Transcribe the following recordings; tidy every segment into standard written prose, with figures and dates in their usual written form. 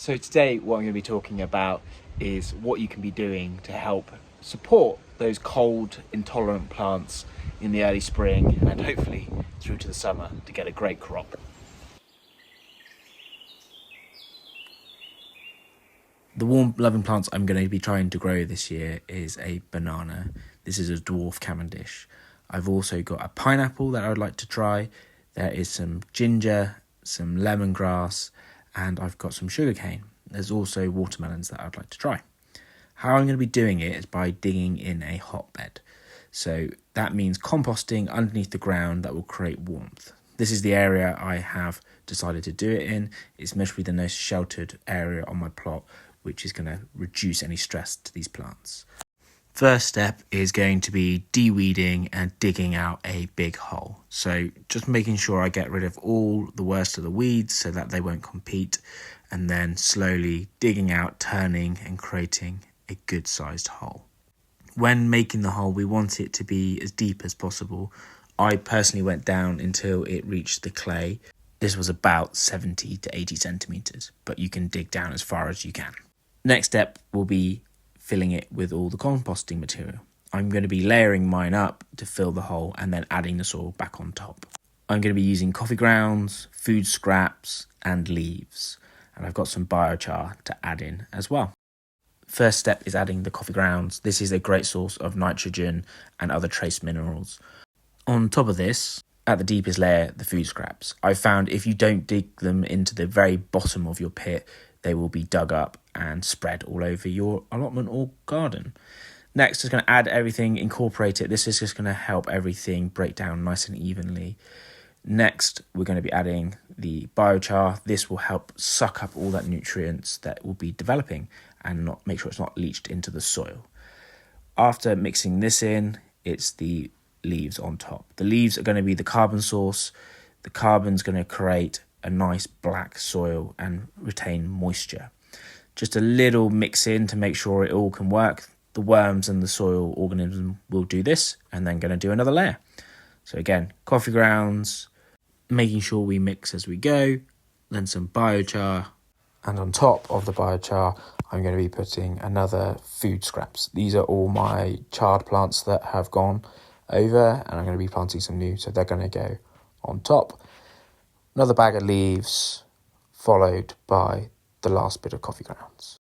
So today what I'm going to be talking about is what you can be doing to help support those cold intolerant plants in the early spring and hopefully through to the summer to get a great crop. The warm loving plants I'm going to be trying to grow this year is a banana. This is a dwarf Cavendish. I've also got a pineapple that I would like to try. There is some ginger, some lemongrass, and I've got some sugarcane. There's also watermelons that I'd like to try. How I'm going to be doing it is by digging in a hotbed. So that means composting underneath the ground that will create warmth. This is the area I have decided to do it in. It's meant to be the most sheltered area on my plot, which is going to reduce any stress to these plants. First step is going to be de-weeding and digging out a big hole. So just making sure I get rid of all the worst of the weeds so that they won't compete, and then slowly digging out, turning and creating a good sized hole. When making the hole, we want it to be as deep as possible. I personally went down until it reached the clay. This was about 70 to 80 centimetres, but you can dig down as far as you can. Next step will be filling it with all the composting material. I'm going to be layering mine up to fill the hole and then adding the soil back on top. I'm going to be using coffee grounds, food scraps and leaves, and I've got some biochar to add in as well. First step is adding the coffee grounds. This is a great source of nitrogen and other trace minerals. On top of this, at the deepest layer, the food scraps. I found if you don't dig them into the very bottom of your pit, they will be dug up and spread all over your allotment or garden. Next, just going to add everything, incorporate it. This is just going to help everything break down nice and evenly. Next, we're going to be adding the biochar. This will help suck up all that nutrients that will be developing and not make sure it's not leached into the soil. After mixing this in, it's the leaves on top. The leaves are going to be the carbon source. The carbon's going to create a nice black soil and retain moisture. Just a little mix in to make sure it all can work. The worms and the soil organism will do this, and then going to do another layer. So again, coffee grounds, making sure we mix as we go, then some biochar, and on top of the biochar I'm going to be putting another food scraps. These are all my charred plants that have gone over, and I'm going to be planting some new, so they're going to go on top. Another bag of leaves, followed by the last bit of coffee grounds.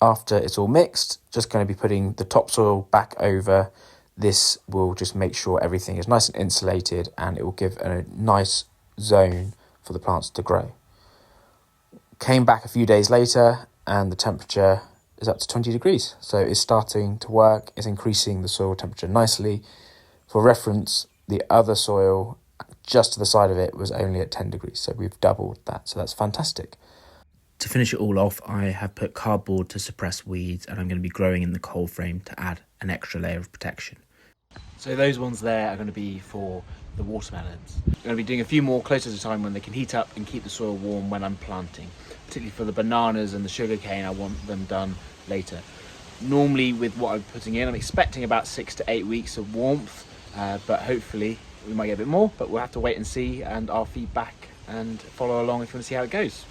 After it's all mixed, just going to be putting the topsoil back over. This will just make sure everything is nice and insulated, and it will give a nice zone for the plants to grow. Came back a few days later and the temperature is up to 20 degrees. So it's starting to work. It's increasing the soil temperature nicely. For reference, the other soil just to the side of it was only at 10 degrees. So we've doubled that. So that's fantastic. To finish it all off, I have put cardboard to suppress weeds, and I'm going to be growing in the cold frame to add an extra layer of protection. So those ones there are going to be for the watermelons. I'm going to be doing a few more closer to time when they can heat up and keep the soil warm when I'm planting. Particularly for the bananas and the sugarcane, I want them done later. Normally with what I'm putting in, I'm expecting about 6 to 8 weeks of warmth, but hopefully we might get a bit more, but we'll have to wait and see, and I'll feed back and follow along if you want to see how it goes.